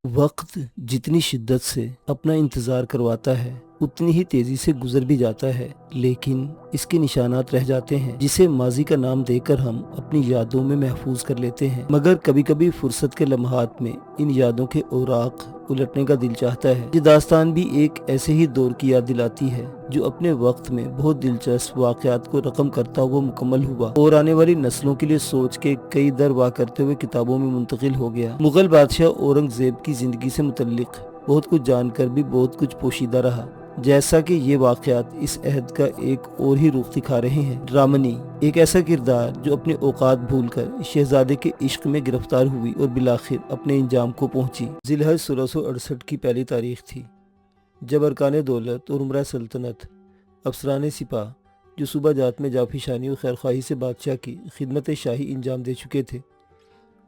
वक्त जितनी शिद्दत से अपना इंतज़ार करवाता है उतनी ही तेज़ी से गुजर भी जाता है, लेकिन इसके निशानात रह जाते हैं जिसे माजी का नाम देकर हम अपनी यादों में महफूज कर लेते हैं। मगर कभी कभी फुर्सत के लम्हात में इन यादों के औराक उलटने का दिल चाहता है। ये दास्तान भी एक ऐसे ही दौर की याद दिलाती है जो अपने वक्त में बहुत दिलचस्प वाक़यात को रकम करता हुआ मुकम्मल हुआ और आने वाली नस्लों के लिए सोच के कई दरवा करते हुए किताबों में मुंतकिल हो गया। मुगल बादशाह औरंगजेब की ज़िंदगी से मुतल्लिक बहुत कुछ जानकर भी बहुत कुछ पोशीदा रहा, जैसा कि ये वाक़यात इस अहद का एक और ही रुख दिखा रहे हैं। ड्रामनी एक ऐसा किरदार जो अपने औकात भूलकर शहजादे के इश्क में गिरफ्तार हुई और बिलाखिर अपने इंजाम को पहुंची। जिलहज 1668 की पहली तारीख थी जब अरकान दौलत और उमरा सल्तनत अफसरान सिपाह जो सुबह जात में जाफिशानी और खैरख्वाही से बादशाह की खिदमत शाही इंजाम दे चुके थे,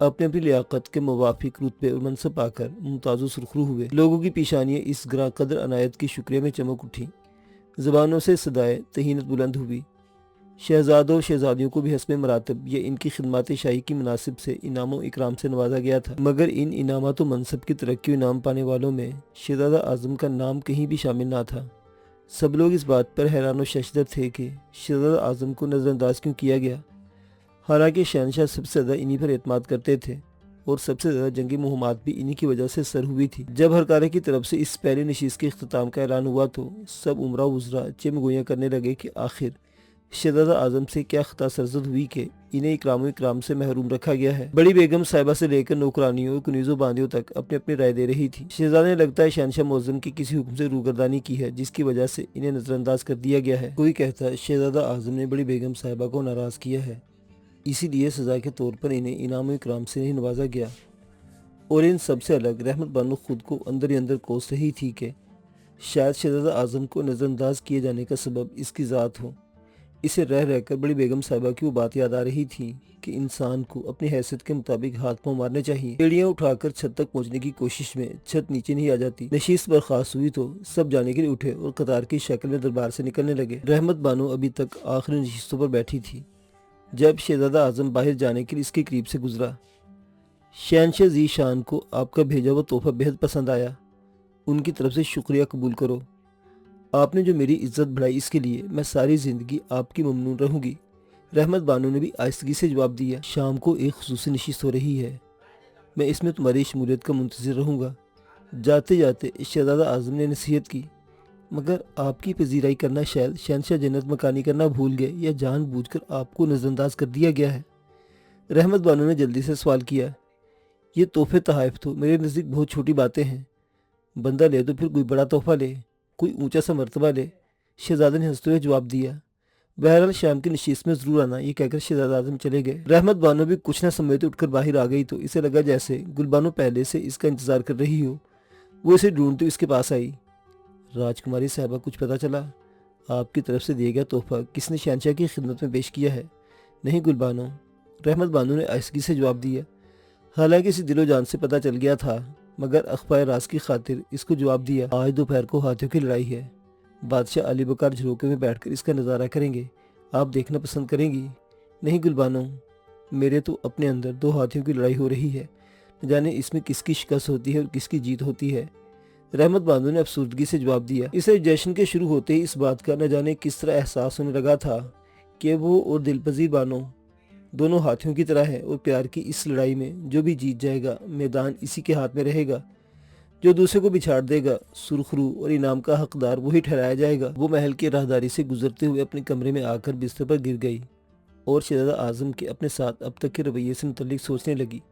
अपने अपनी लियाकत के मुवाफिक रुतबे और मनसब पाकर मुमताज़ सुरखरू हुए। लोगों की पेशानियाँ इस ग्रां कदर अनायत के शुक्रिया में चमक उठी, ज़बानों से सदाए तहीनत बुलंद हुई। शहजादों और शहजादियों को भी हस्ब मरातब या इनकी खिदमत शाही की मुनासिब से इनाम इकराम से नवाजा गया था, मगर इन इनामात मनसब की तरक्की इनाम पाने वालों में शहजादा आज़म का नाम कहीं भी शामिल ना था। सब लोग इस बात पर हैरान व शशदर थे कि शहजादा आज़म को नज़रअंदाज क्यों किया गया, हालांकि शहनशाह सबसे ज़्यादा इन्हीं पर एतमाद करते थे और सबसे ज़्यादा जंगी मुहिमात भी इन्हीं की वजह से सर हुई थी। जब हरकारे की तरफ से इस पहली नशीस के इख्तिताम का ऐलान हुआ तो सब उमरा वज़रा चिमगोयां करने लगे कि आखिर शहजादा आज़म से क्या खता सरजद हुई कि इन्हें इकराम से महरूम रखा गया है। बड़ी बेगम साहिबा से लेकर नौकरानियों और कुनीज़ों बांदियों तक अपनी अपनी राय दे रही थी। शहजादे ने लगता है शहनशाह मुअज़्ज़म की किसी हुक्म से रूगर्दानी की है जिसकी वजह से इन्हें नज़रअंदाज कर दिया गया है। कोई कहता है शहजादा आज़म ने बड़ी बेगम साहिबा को नाराज़ किया है, इसीलिए सज़ा के तौर पर इन्हें इनाम इकराम से नहीं नवाजा गया। और इन सबसे अलग रहमत बानो खुद को अंदर ही अंदर कोस रही थी कि शायद शहजादा आज़म को नज़रअंदाज किए जाने का सबब इसकी ज़ात हो। इसे रह रहकर बड़ी बेगम साहिबा की वो बात याद आ रही थी कि इंसान को अपनी हैसियत के मुताबिक हाथ पांव मारने चाहिए। बेड़ियाँ उठाकर छत तक पहुंचने की कोशिश में छत नीचे नहीं आ जाती। नशीस बर्खास्त हुई तो सब जाने के लिए उठे और कतार की शक्ल में दरबार से निकलने लगे। रहमत बानो अभी तक आखिरी नशीस्तों पर बैठी थी जब शहजादा आज़म बाहर जाने के लिए इसके करीब से गुजरा। शहनशाह जी शान को आपका भेजा हुआ तोहफा बेहद पसंद आया, उनकी तरफ से शुक्रिया कबूल करो। आपने जो मेरी इज्जत बढ़ाई इसके लिए मैं सारी ज़िंदगी आपकी ममनून रहूँगी। रहमत बानो ने भी आहिस्तगी से जवाब दिया, शाम को एक खुसूसी नशिस्त हो रही है, मैं इसमें तुम्हारी शमूलियत का मुंतज़िर रहूँगा। जाते जाते शहजादा आज़म ने नसीहत की, मगर आपकी पजीराई करना शायद शहनशाह जन्नत मकानी करना भूल गए या जानबूझकर आपको नज़रअंदाज कर दिया गया है। रहमत बानो ने जल्दी से सवाल किया, ये तोहफे तहाइफ तो मेरे नज़दीक बहुत छोटी बातें हैं, बंदा ले तो फिर कोई बड़ा तोहफा ले, कोई ऊंचा सा मर्तबा ले। शहजादे ने हंसते हुए जवाब दिया, बहरहाल शाम की नशीस में ज़रूर आना। ये कहकर शहजादा आज़म चले गए। रहमत बानो भी कुछ न समझते उठकर बाहर आ गई तो इसे लगा जैसे गुलबानो पहले से इसका इंतज़ार कर रही हो। वो इसे ढूंढते इसके पास आई। राजकुमारी साहिबा, कुछ पता चला? आपकी तरफ से दिया गया तोहफा किसने शहनशाह की खिदमत में पेश किया है? नहीं गुलबानो, रहमत बानो ने आहिस्तगी से जवाब दिया। हालांकि इसे दिलो जान से पता चल गया था, मगर अखफाए राज की खातिर इसको जवाब दिया, आज दोपहर को हाथियों की लड़ाई है। बादशाह अली बकार झरोके में बैठकर इसका नज़ारा करेंगे, आप देखना पसंद करेंगी? नहीं गुलबानो, मेरे तो अपने अंदर दो हाथियों की लड़ाई हो रही है, न जाने इसमें किसकी शिकस्त होती है और किसकी जीत होती है। रहमत बानो ने अफसुर्दगी से जवाब दिया। इसे जश्न के शुरू होते ही इस बात का न जाने किस तरह एहसास होने लगा था कि वो और दिलपजीर बानो दोनों हाथियों की तरह है और प्यार की इस लड़ाई में जो भी जीत जाएगा मैदान इसी के हाथ में रहेगा। जो दूसरे को बिछाड़ देगा सुरखरू और इनाम का हकदार वही ठहराया जाएगा। वो महल की राहदारी से गुजरते हुए अपने कमरे में आकर बिस्तर पर गिर गई और शहजादा आज़म के अपने साथ अब तक के रवैये से मुतल्लिक सोचने लगी।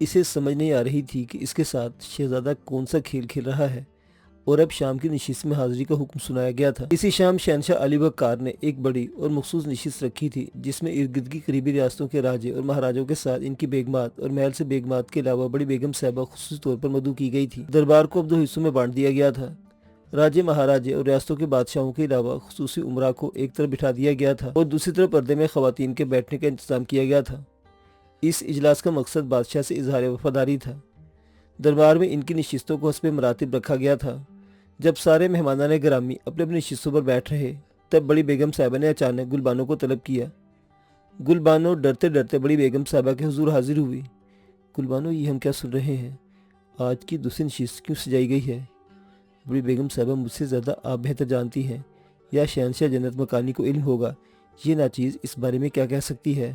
इसे समझ नहीं आ रही थी कि इसके साथ शहजादा कौन सा खेल खेल रहा है और अब शाम की नशिस्त में हाजिरी का हुक्म सुनाया गया था। इसी शाम शहनशाह अली बकार ने एक बड़ी और मखसूस नशिस्त रखी थी जिसमें इर्द गिर्द की करीबी रियासतों के राजे और महाराजों के साथ इनकी बेगमात और महल से बेगमात के अलावा बड़ी बेगम साहिबा खुसूसी तौर पर मदऊ की गई थी। दरबार को अब दो हिस्सों में बांट दिया गया था। राजे महाराजे और रियासतों के बादशाहों के अलावा खुसूसी उमरा को एक तरफ बिठा दिया गया था और दूसरी तरफ पर्दे में खवातीन के बैठने का इंतजाम किया गया था। इस इजलास का मकसद बादशाह से इजहार वफादारी था। दरबार में इनकी नशिस्तों को हस्बे मरातिब रखा गया था। जब सारे मेहमानान गिरामी अपने अपनी नशिस्तों पर बैठ रहे तब बड़ी बेगम साहिबा ने अचानक गुलबानो को तलब किया। गुलबानो डरते डरते बड़ी बेगम साहिबा के हुजूर हाजिर हुई। गुलबानो, ये हम क्या सुन रहे हैं? آج کی دوسری نشست کیوں سجائی گئی ہے؟ بڑی بیگم صاحبہ مجھ سے زیادہ آپ بہتر جانتی ہیں، یا شہنشاہ جنت مکانی کو علم ہوگا یہ ناچیز اس بارے میں کیا کہہ سکتی ہے؟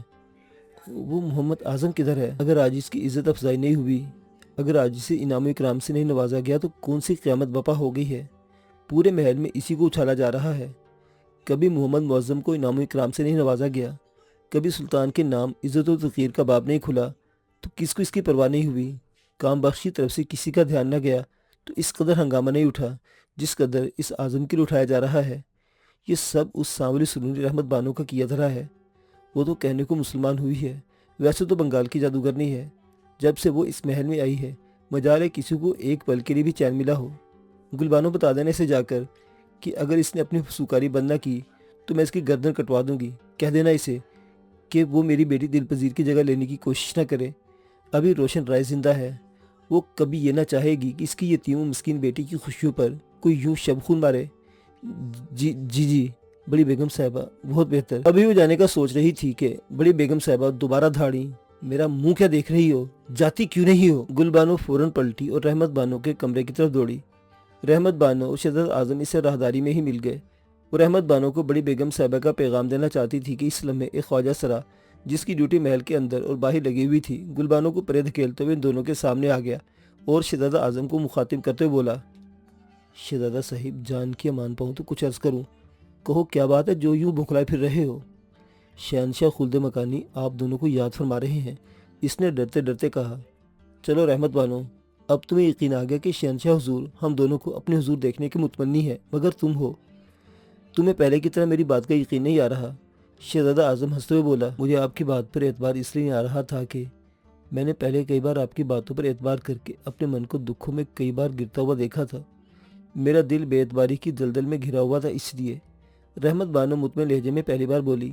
وہ محمد اعظم کدھر ہے؟ اگر آج اس کی عزت افزائی نہیں ہوئی، اگر آج اسے انعام و اکرام سے نہیں نوازا گیا تو کون سی قیامت بپا ہو گئی ہے؟ پورے محل میں اسی کو اچھالا جا رہا ہے۔ کبھی محمد معظم کو انعام و اکرام سے نہیں نوازا گیا، کبھی سلطان کے نام عزت و توقیر کا باب نہیں کھلا تو کس کو اس کی پرواہ نہیں ہوئی؟ کام بخشی طرف سے کسی کا دھیان نہ گیا تو اس قدر ہنگامہ نہیں اٹھا جس قدر اس اعظم کے لیے اٹھایا جا رہا ہے۔ یہ سب اس سانولی سنونی رحمت بانو کا کیا دھرا ہے۔ وہ تو کہنے کو مسلمان ہوئی ہے، ویسے تو بنگال کی جادوگرنی ہے۔ جب سے وہ اس محل میں آئی ہے مجال ہے کسی کو ایک پل کے لیے بھی چین ملا ہو۔ گلبانو بتا دینے سے جا کر کہ اگر اس نے اپنی فسوکاری بند نہ کی تو میں اس کی گردن کٹوا دوں گی۔ کہہ دینا اسے کہ وہ میری بیٹی دل پذیر کی جگہ لینے کی کوشش نہ کرے۔ ابھی روشن رائے زندہ ہے، وہ کبھی یہ نہ چاہے گی کہ اس کی یتیم و مسکین بیٹی کی خوشیوں پر کوئی یوں شب خون مارے۔ جی بڑی بیگم صاحبہ، بہت بہتر۔ ابھی وہ جانے کا سوچ رہی تھی کہ بڑی بیگم صاحبہ دوبارہ دھاڑی، میرا منہ کیا دیکھ رہی ہو، جاتی کیوں نہیں ہو؟ گلبانو فوراً پلٹی اور رحمت بانو کے کمرے کی طرف دوڑی۔ رحمت بانو اور شہزادہ اعظم اسے راہداری میں ہی مل گئے۔ وہ رحمت بانو کو بڑی بیگم صاحبہ کا پیغام دینا چاہتی تھی کہ اس لمحے ایک خواجہ سرا جس کی ڈیوٹی محل کے اندر اور باہر لگی ہوئی تھی گلبانو کو پرے دھکیلتے ہوئے ان دونوں کے سامنے آ گیا اور شہزادہ اعظم کو مخاطب کرتے ہوئے بولا، شہزادہ صاحب، جان کی امان پاؤں تو کچھ عرض کروں، کہو کیا بات ہے جو یوں بوکھلائے پھر رہے ہو؟ شہنشاہ خلد مکانی آپ دونوں کو یاد فرما رہے ہیں، اس نے ڈرتے ڈرتے کہا۔ چلو رحمت بانو، اب تمہیں یقین آ گیا کہ شہنشاہ حضور ہم دونوں کو اپنے حضور دیکھنے کے متمنی ہے، مگر تمہیں پہلے کی طرح میری بات کا یقین نہیں آ رہا۔ شہزادہ اعظم ہنستے ہوئے بولا، مجھے آپ کی بات پر اعتبار اس لیے نہیں آ رہا تھا کہ میں نے پہلے کئی بار آپ کی باتوں پر اعتبار کر کے اپنے من کو دکھوں میں کئی بار گرتا ہوا دیکھا تھا۔ میرا دل بے اعتباری کی دلدل میں گھرا ہوا تھا، اس لیے۔ رحمت بانو مطمئن لہجے میں پہلی بار بولی۔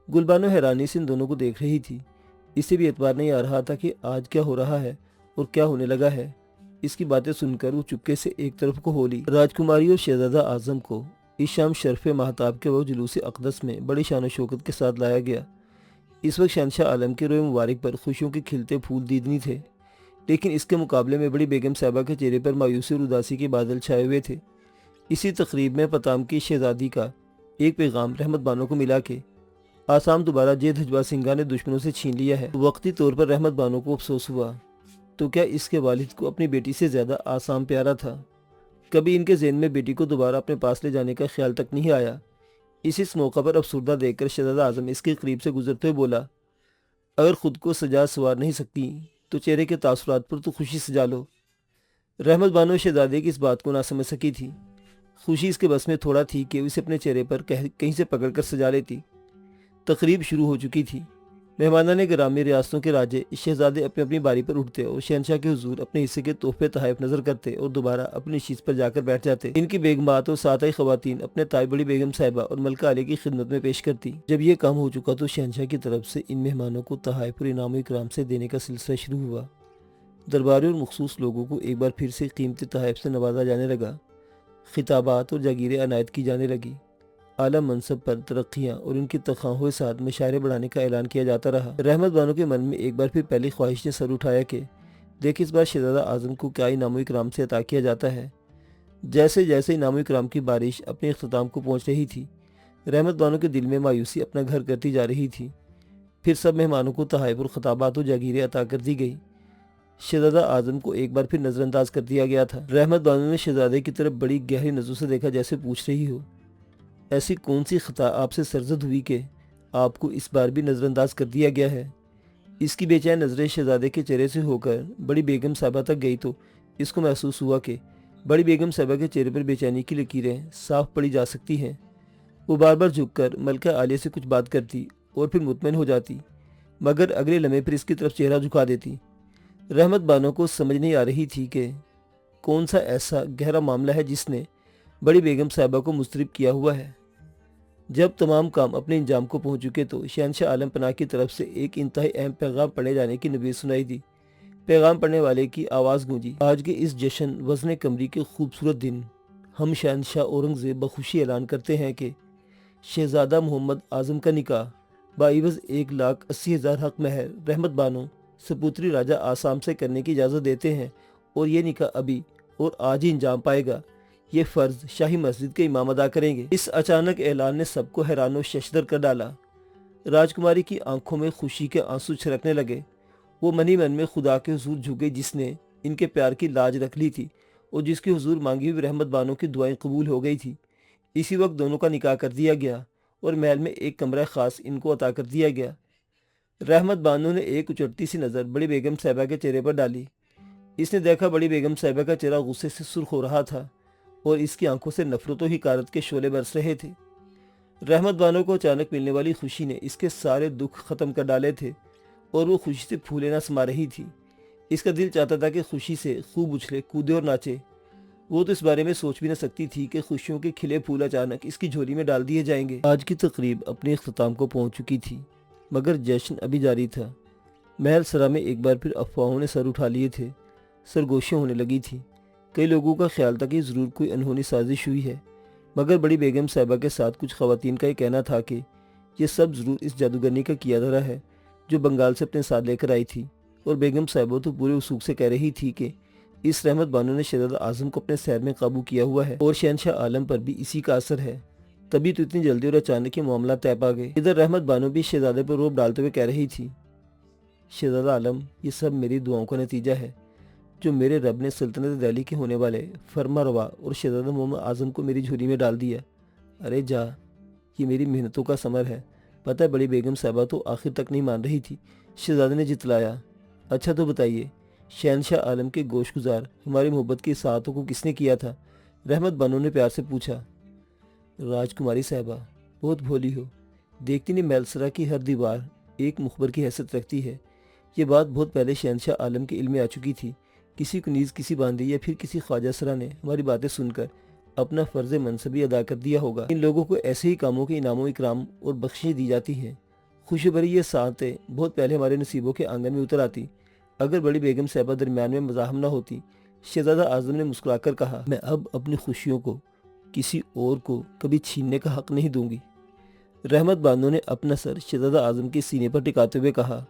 گلبانو حیرانی سے ان دونوں کو دیکھ رہی تھی۔ اسے بھی اعتبار نہیں آ رہا تھا کہ آج کیا ہو رہا ہے اور کیا ہونے لگا ہے۔ اس کی باتیں سن کر وہ چپکے سے ایک طرف کو ہو لی۔ راجکماری اور شہزادہ اعظم کو اس شام شرف مہتاب کے وہ جلوس اقدس میں بڑی شان و شوکت کے ساتھ لایا گیا۔ اس وقت شہنشاہ عالم کے روئے مبارک پر خوشیوں کے کھلتے پھول دیدنی تھے، لیکن اس کے مقابلے میں بڑی بیگم صاحبہ کے چہرے پر مایوسی اور اداسی کے بادل چھائے ہوئے تھے۔ اسی تقریب میں پتام کی شہزادی کا ایک پیغام رحمت بانو کو ملا کہ آسام دوبارہ جے دھجوا سنگھا نے دشمنوں سے چھین لیا ہے۔ وقتی طور پر رحمت بانو کو افسوس ہوا، تو کیا اس کے والد کو اپنی بیٹی سے زیادہ آسام پیارا تھا؟ کبھی ان کے ذہن میں بیٹی کو دوبارہ اپنے پاس لے جانے کا خیال تک نہیں آیا۔ اس موقع پر افسردہ دیکھ کر شہزادہ اعظم اس کے قریب سے گزرتے ہوئے بولا، اگر خود کو سجا سوار نہیں سکتی تو چہرے کے تاثرات پر تو خوشی سجا لو۔ رحمت بانو شہزادے کی اس بات کو نہ سمجھ سکی تھی۔ خوشی اس کے بس میں تھوڑا تھی کہ اسے اپنے چہرے پر کہیں سے پکڑ کر سجا لیتی۔ تقریب شروع ہو چکی تھی۔ مہمانان گرامی ریاستوں کے راجے شہزادے اپنی اپنی باری پر اٹھتے اور شہنشاہ کے حضور اپنے حصے کے تحفے تحائف نظر کرتے اور دوبارہ اپنی نشست پر جا کر بیٹھ جاتے۔ ان کی بیگمات اور ساتائی خواتین اپنے تائی بڑی بیگم صاحبہ اور ملکہ عالیہ کی خدمت میں پیش کرتی۔ جب یہ کام ہو چکا تو شہنشاہ کی طرف سے ان مہمانوں کو تحائف اور انعام و اکرام سے دینے کا سلسلہ شروع ہوا۔ درباری اور مخصوص لوگوں کو ایک بار پھر سے قیمتی تحائف سے نوازا جانے لگا، خطابات اور جاگیریں عنایت کی جانے لگی، اعلیٰ منصب پر ترقیاں اور ان کی تنخواہوں کے ساتھ مشاعرے بڑھانے کا اعلان کیا جاتا رہا۔ رحمت بانو کے من میں ایک بار پھر پہلی خواہش نے سر اٹھایا کہ دیکھ اس بار شہزادہ اعظم کو کیا انعام و اکرام سے عطا کیا جاتا ہے۔ جیسے جیسے انعام و اکرام کی بارش اپنے اختتام کو پہنچ رہی تھی، رحمت بانو کے دل میں مایوسی اپنا گھر کرتی جا رہی تھی۔ پھر سب مہمانوں کو تحائف اور خطابات و جاگیریں عطا کر دی گئی۔ شہزادہ اعظم کو ایک بار پھر نظر انداز کر دیا گیا تھا۔ رحمت بانو نے شہزادے کی طرف بڑی گہری نظروں سے دیکھا، جیسے پوچھ رہی ہو، ایسی کون سی خطا آپ سے سرزد ہوئی کہ آپ کو اس بار بھی نظر انداز کر دیا گیا ہے؟ اس کی بے چین نظریں شہزادے کے چہرے سے ہو کر بڑی بیگم صاحبہ تک گئی تو اس کو محسوس ہوا کہ بڑی بیگم صاحبہ کے چہرے پر بے چینی کی لکیریں صاف پڑی جا سکتی ہیں۔ وہ بار بار جھک کر ملکہ عالیہ سے کچھ بات کرتی اور پھر مطمئن ہو جاتی، مگر اگلے لمحے پھر اس کی طرف چہرہ جھکا دیتی۔ رحمت بانو کو سمجھ نہیں آ رہی تھی کہ کون سا ایسا گہرا معاملہ ہے جس نے بڑی بیگم صاحبہ کو مضطرب کیا ہوا ہے۔ جب تمام کام اپنے انجام کو پہنچ چکے تو شہنشاہ عالم پناہ کی طرف سے ایک انتہائی اہم پیغام پڑھنے جانے کی نوید سنائی دی۔ پیغام پڑھنے والے کی آواز گونجی، آج کے اس جشن وزن قمری کے خوبصورت دن ہم شہنشاہ اورنگزیب بخوشی اعلان کرتے ہیں کہ شہزادہ محمد اعظم کا نکاح بعوض 1,80,000 حق مہر رحمت بانو سپوتری راجہ آسام سے کرنے کی اجازت دیتے ہیں और ये नकाह अभी और आज ही अंजाम पाएगा। ये फर्ज शाही मस्जिद के इमाम अदा करेंगे। इस अचानक ऐलान ने सबको हैरान और शशदर कर डाला। राजकुमारी की आंखों में खुशी के आंसू छलकने लगे। वो मनी मन में खुदा के हुजूर झुक गई, जिसने इनके प्यार की लाज रख ली थी और जिसकी हुजूर मांगी हुई रहमत बानो की दुआएं कबूल हो गई थी। इसी वक्त दोनों का निकाह कर दिया गया और महल में एक कमरा खास इनको अता कर दिया गया। रहमत बानो ने एक उचटती सी नज़र बड़ी बेगम साहिबा के चेहरे पर डाली। इसने देखा बड़ी बेगम साहिबा का चेहरा गुस्से से सुर्ख हो रहा था और इसकी आंखों से नफरत और हिकारत के शोले बरस रहे थे। रहमत बानो को अचानक मिलने वाली खुशी ने इसके सारे दुख खत्म कर डाले थे और वो खुशी से फूले ना समा रही थी। इसका दिल चाहता था कि खुशी से खूब उछले कूदे और नाचे। वो तो इस बारे में सोच भी न सकती थी कि खुशियों के खिले फूल अचानक इसकी झोली में डाल दिए जाएंगे। आज की तकरीब अपने इख्तिताम को पहुंच चुकी थी, मगर जश्न अभी जारी था। महल सरा में एक बार फिर अफवाहों ने सर उठा लिए थे। सरगोशियाँ होने लगी थी। कई लोगों का ख्याल था कि ज़रूर कोई अनहोनी साजिश हुई है, मगर बड़ी बेगम साहिबा के साथ कुछ ख़वातीन का ये कहना था कि यह सब ज़रूर इस जादूगरनी का किया धरा है जो बंगाल से अपने साथ लेकर आई थी। और बेगम साहिबा तो पूरे उसूक से कह रही थी कि इस रहमत बानो ने शहजादा आजम को अपने शहर में काबू किया हुआ है और शहनशाह आलम पर भी इसी का असर है। तभी तो इतनी जल्दी और अचानक ये मामला तय पा गए। इधर रहमत बानो भी शहजादे पर रोब डालते हुए कह रही थी, शहजादा आलम, ये सब मेरी दुआओं का नतीजा है जो मेरे रब ने सल्तनत दिल्ली के होने वाले फरमा रवा और शहजादा मोहम्मद आजम को मेरी झोली में डाल दिया। अरे जा, ये मेरी मेहनतों का समर है। पता है बड़ी बेगम साहिबा तो आखिर तक नहीं मान रही थी। शहजादे ने जितलाया, अच्छा तो बताइए, शहनशाह आलम के गोशगुजार हमारी मोहब्बत की साहतों को किसने किया था? रहमत बानो ने प्यार से पूछा। राजकुमारी साहिबा, बहुत भोली हो। देखती नहीं मेलसरा की हर दीवार एक मुखबर की हैसियत रखती है। ये बात बहुत पहले शहनशाह आलम के इल्म में आ चुकी थी। किसी कुनीज़, किसी बांदी या फिर किसी ख्वाजा सरा ने हमारी बातें सुनकर अपना फ़र्ज़ मनसबी अदा कर दिया होगा। इन लोगों को ऐसे ही कामों के इनामों इकराम और बख्शिशें दी जाती हैं। खुशी भरी ये सातें बहुत पहले हमारे नसीबों के आंगन में उतर आती अगर बड़ी बेगम साहिबा दरमियान में मज़ाहम न होती। शहजादा आजम ने मुस्कुराकर कहा, मैं अब अपनी खुशियों को किसी और को कभी छीनने का हक नहीं दूंगी। रहमत बानो ने अपना सर शहजादा आजम के सीने पर टिकाते हुए कहा,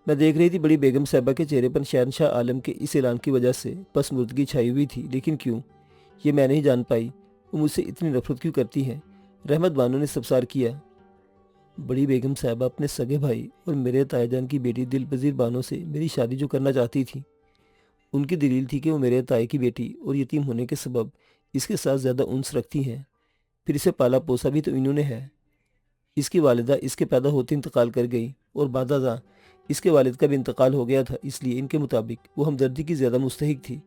मैं देख रही थी बड़ी बेगम साहिबा के चेहरे पर शहनशाह आलम के इस ऐलान की वजह से पसमुर्दगी छाई हुई थी, लेकिन क्यों, ये मैं नहीं जान पाई। वो मुझसे इतनी नफरत क्यों करती है? रहमत बानो ने सबसार किया, बड़ी बेगम साहिबा अपने सगे भाई और मेरे तायाजान की बेटी दिलपजीर बानो से मेरी शादी जो करना चाहती थी। उनकी दलील थी कि वो मेरे ताए की बेटी और यतीम होने के सबब इसके साथ ज़्यादा उन्स रखती हैं। फिर इसे पाला पोसा भी तो इन्होंने है। इसकी वालिदा इसके पैदा होते इंतकाल कर गई और बादादा इसके वालिद का भी इंतकाल हो गया था, इसलिए इनके मुताबिक वो हमदर्दी की ज़्यादा मुस्तहिक थी।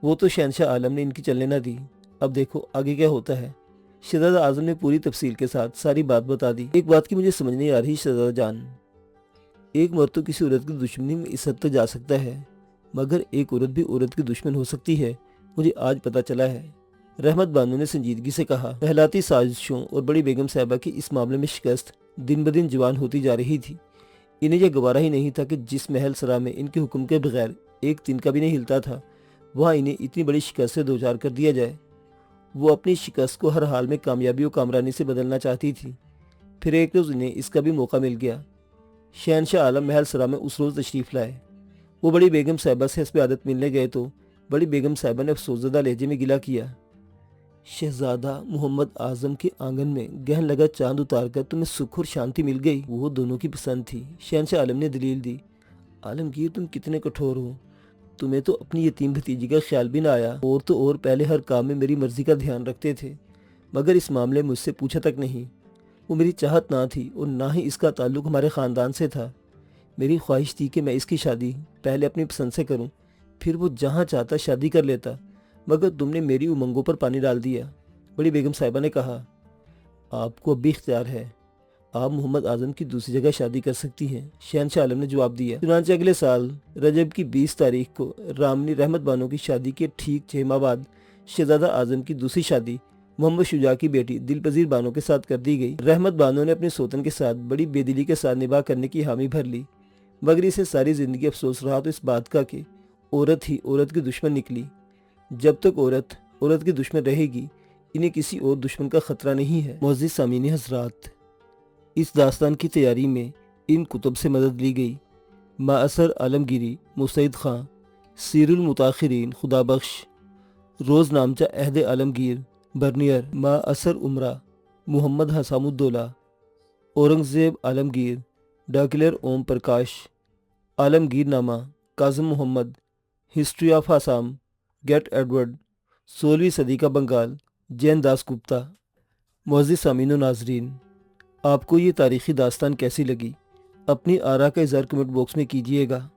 वो तो शहनशाह आलम ने इनकी चलने ना दी। अब देखो आगे क्या होता है। शहजादा आजम ने पूरी तफसील के साथ सारी बात बता दी। एक बात की मुझे समझ नहीं आ रही शहजादा जान, एक मर्द तो किसी औरत की दुश्मनी में इस हद तक जा सकता है, मगर एक औरत भी औरत की दुश्मन हो सकती है, मुझे आज पता चला है। रहमत बानो ने संजीदगी से कहा, पहलाती साजिशों और बड़ी बेगम साहिबा की इस मामले में शिकस्त दिन ब दिन जवान होती जा रही थी। इन्हें यह गवारा ही नहीं था कि जिस महल सरा में इनके हुक्म के बगैर एक तिनका भी नहीं हिलता था, वहाँ इन्हें इतनी बड़ी शिकस्त से दो चार कर दिया जाए। वो अपनी शिकस्त को हर हाल में कामयाबी और कामरानी से बदलना चाहती थी। फिर एक रोज़ इन्हें इसका भी मौका मिल गया। शहनशाह आलम महल सरा में उस रोज़ तशरीफ़ लाए। वो बड़ी बेगम साहिबा से हस्ब आदत मिलने गए तो बड़ी बेगम साहिबा ने अफसोसज़दा लहजे में गिला किया, शहजादा मोहम्मद आजम के आंगन में गहन लगा चांद उतार कर तुम्हें सुख और शांति मिल गई। वो दोनों की पसंद थी। शहनशाह आलम ने दलील दी, आलमगीर तुम कितने कठोर हो, तुम्हें तो अपनी यतीम भतीजी का ख्याल भी ना आया। और तो और पहले हर काम में मेरी मर्जी का ध्यान रखते थे, मगर इस मामले में मुझसे पूछा तक नहीं। वो मेरी चाहत ना थी और ना ही इसका ताल्लुक हमारे ख़ानदान से था। मेरी ख्वाहिश थी कि मैं इसकी शादी पहले अपनी पसंद से करूं, फिर वो जहां चाहता शादी कर लेता, मगर तुमने मेरी उमंगों पर पानी डाल दिया। बड़ी बेगम साहिबा ने कहा, आपको अब भी इख्तियार है, आप मोहम्मद आजम की दूसरी जगह शादी कर सकती हैं। शहनशाह आलम ने जवाब दिया। चुनांचे अगले साल रजब की 20 तारीख को रामनी रहमत बानो की शादी के ठीक 6 माह बाद शहजादा आजम की दूसरी शादी मोहम्मद शुजा की बेटी दिलपजीर बानो के साथ कर दी गई। रहमत बानो ने अपने सोतन के साथ बड़ी बेदिली के साथ निभाह करने की हामी भर ली, मगर इसे सारी जिंदगी अफसोस रहा तो इस बात का कि औरत ही औरत की दुश्मन निकली। जब तक औरत औरत की दुश्मन रहेगी, इन्हें किसी और दुश्मन का खतरा नहीं है। मुअज़्ज़िज़ सामीन हज़रात, इस दास्तान की तैयारी में इन कुतुब से मदद ली गई। माअसर आलमगीरी, मुस्तैद खां, سیر المتاخرین خدا بخش، روز نامچہ عہد عالمگیر، برنیئر ما اثر عمرہ، محمد حسام الدولہ، اورنگزیب عالمگیر، ڈاکلر Om Prakash, Alamgir Nama, Kazim Muhammad, history of Assam, Gait Edward, 16ویں صدی کا بنگال، جین داس گپتا۔ معزز سامعین و ناظرین، آپ کو یہ تاریخی داستان کیسی لگی؟ اپنی آراء کا اظہار کمنٹ باکس میں کیجیے گا۔